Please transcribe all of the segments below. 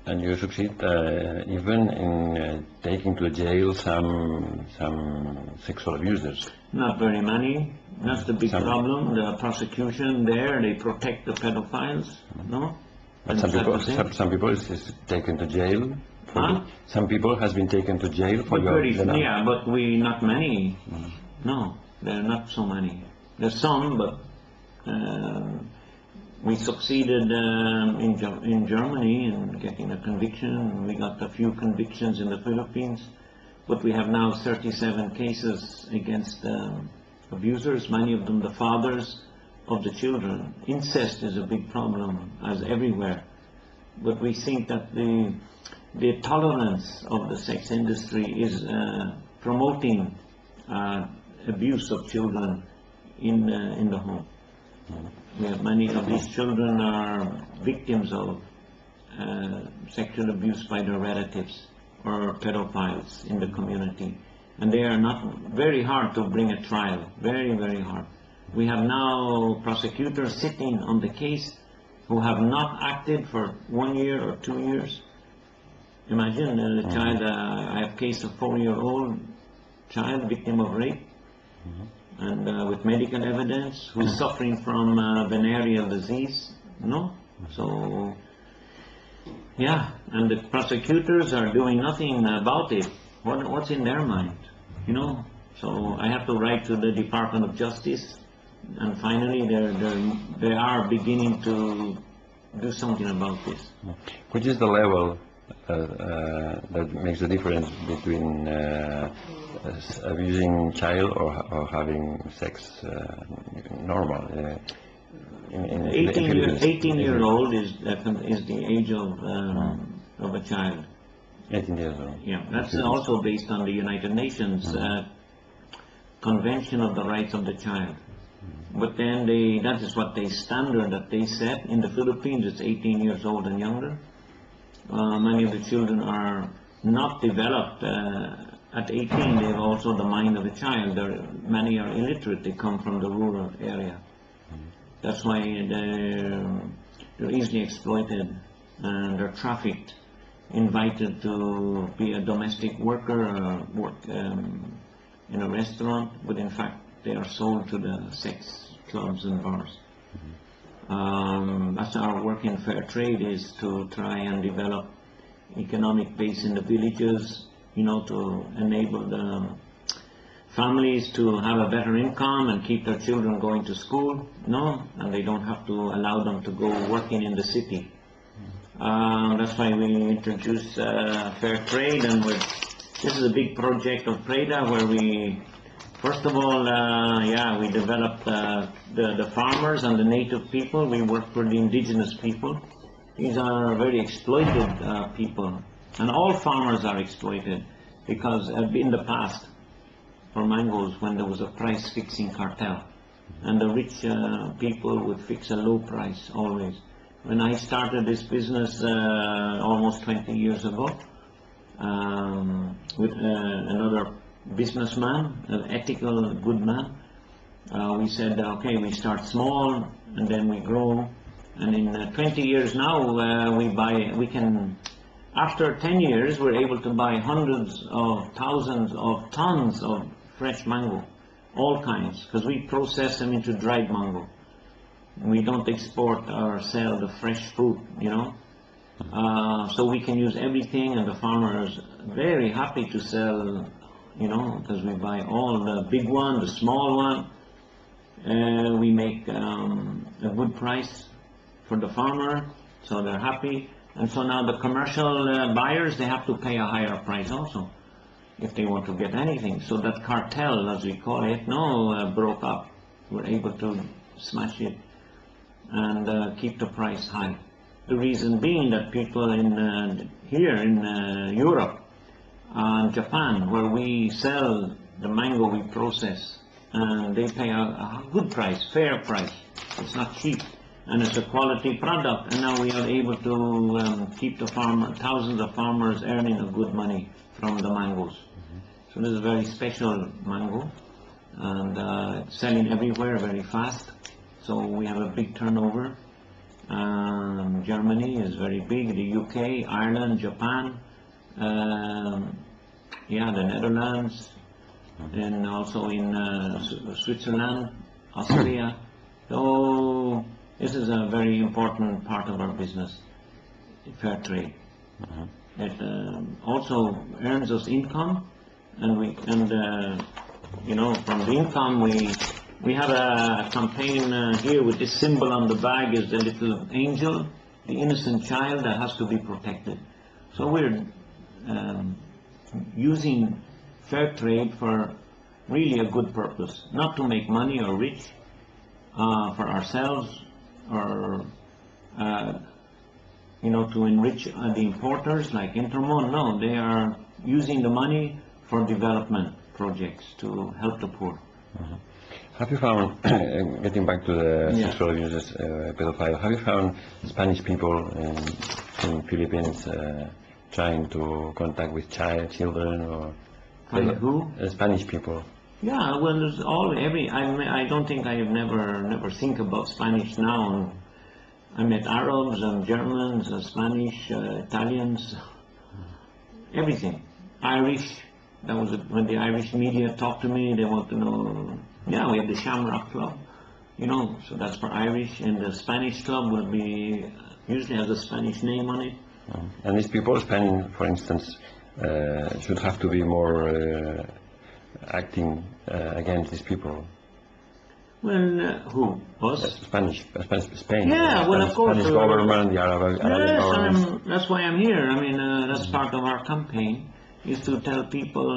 And you succeed even in taking to jail some sexual abusers. Not very many. That's the big problem. The prosecution there, they protect the pedophiles, no? But some people is taken to jail. Some people has been taken to jail for yeah, but not many. No, there are not so many. There's some, but we succeeded in Germany in getting a conviction. We got a few convictions in the Philippines, but we have now 37 cases against abusers, many of them the fathers of the children. Incest is a big problem, as everywhere. But we think that the tolerance of the sex industry is promoting abuse of children in the home. We have many of these children are victims of sexual abuse by their relatives or pedophiles in the community. And they are not very hard to bring a trial, very, very hard. We have now prosecutors sitting on the case who have not acted for 1 year or 2 years. Imagine a child, I have a case of 4-year-old child, victim of rape, and with medical evidence, who is suffering from venereal disease, no? So, yeah, and the prosecutors are doing nothing about it. What's in their mind, you know? So I have to write to the Department of Justice, and finally they are beginning to do something about this. Which is the level that makes the difference between abusing child or having sex normal? 18-year-old is the age of a child. 18 years old. Yeah, that's also based on the United Nations Convention of the Rights of the Child. But then that is what the standard that they set. In the Philippines, it's 18 years old and younger. Many of the children are not developed at 18. They have also the mind of a child. Many are illiterate. They come from the rural area. That's why they're easily exploited, and they're trafficked, invited to be a domestic worker or work in a restaurant, but in fact they are sold to the sex clubs and bars. That's our work in fair trade, is to try and develop economic base in the villages, you know, to enable the families to have a better income and keep their children going to school, no, and they don't have to allow them to go working in the city. That's why we introduced fair trade, and this is a big project of Preda, where we, first of all, we developed the farmers and the native people. We work for the indigenous people. These are very exploited people, and all farmers are exploited, because in the past, for mangoes, when there was a price fixing cartel, and the rich people would fix a low price always. When I started this business almost 20 years ago with another businessman, an ethical, good man, we said, okay, we start small and then we grow, and in 20 years now after 10 years we're able to buy hundreds of thousands of tons of fresh mango, all kinds, because we process them into dried mango. We don't export or sell the fresh fruit, you know. So we can use everything, and the farmers are very happy to sell, you know, because we buy all the big one, the small one. We make a good price for the farmer, so they're happy. And so now the commercial buyers, they have to pay a higher price also, if they want to get anything. So that cartel, as we call it, broke up. We're able to smash it and keep the price high. The reason being that people here in Europe and Japan, where we sell the mango we process, and they pay a good price, fair price. It's not cheap, and it's a quality product. And now we are able to keep the thousands of farmers earning a good money from the mangoes. So this is a very special mango, and it's selling everywhere very fast. So we have a big turnover, Germany is very big, the UK, Ireland, Japan, yeah, the Netherlands, and also in Switzerland, Austria. So this is a very important part of our business, fair trade. It also earns us income, and you know, from the income we have a campaign here with this symbol on the bag is the little angel, the innocent child that has to be protected. So we're using fair trade for really a good purpose, not to make money or rich for ourselves or you know, to enrich the importers like Intermón. No, they are using the money for development projects to help the poor. Have you found, getting back to the sexual abusers, pedophile, have you found Spanish people in Philippines trying to contact with children or Who? Spanish people? Yeah, well, there's I don't think I have never think about Spanish now. I met Arabs and Germans, Spanish, Italians, everything. Irish. That was when the Irish media talked to me. They want to know. Yeah, we have the Shamrock Club, you know. So that's for Irish, and the Spanish club will be usually has a Spanish name on it. And these people, Spain, for instance, should have to be more acting against these people. Well, who? Us? Spain. Yeah, well, of course. Spanish government, the Arab government. That's why I'm here. I mean, that's part of our campaign, is to tell people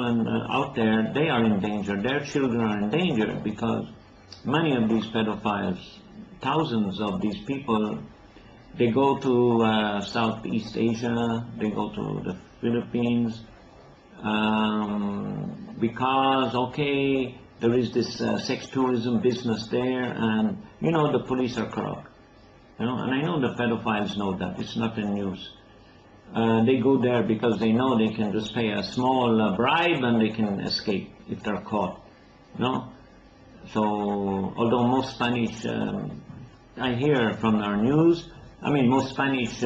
out there they are in danger, their children are in danger, because many of these pedophiles, thousands of these people, they go to Southeast Asia, they go to the Philippines, because, okay, there is this sex tourism business there, and, you know, the police are corrupt. You know, and I know the pedophiles know that. It's not in news. They go there because they know they can just pay a small bribe and they can escape if they're caught. You know? So, although most Spanish, I hear from our news, I mean, most Spanish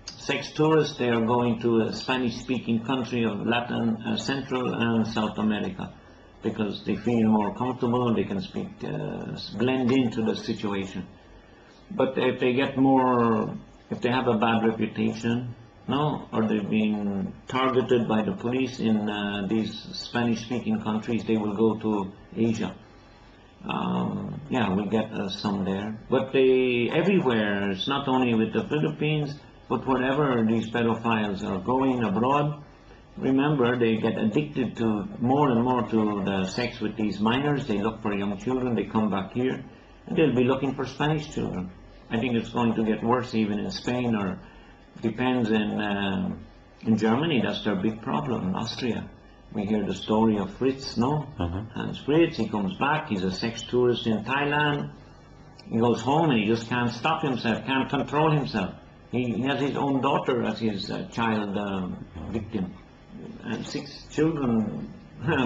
sex tourists, they are going to a Spanish-speaking country of Latin, Central and South America, because they feel more comfortable, they can speak, blend into the situation. But if they get more, if they have a bad reputation, no, or they've been targeted by the police in these Spanish-speaking countries, they will go to Asia. Yeah, we get some there. But they, everywhere, it's not only with the Philippines, but wherever these pedophiles are going abroad, remember, they get addicted to more and more to the sex with these minors. They look for young children, they come back here, and they'll be looking for Spanish children. I think it's going to get worse even in Spain, or depends in Germany. That's their big problem. In Austria, we hear the story of Fritz, no? Hans Fritz, he comes back, he's a sex tourist in Thailand. He goes home and he just can't stop himself, can't control himself. He has his own daughter as his child victim. And 6 children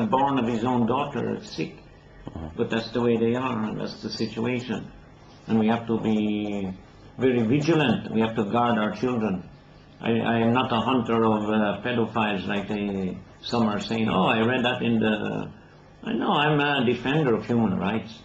born of his own daughter, sick. But that's the way they are, and that's the situation. And we have to be very vigilant. We have to guard our children. I am not a hunter of pedophiles like some are saying. Oh, I read that in the... I know, I'm a defender of human rights.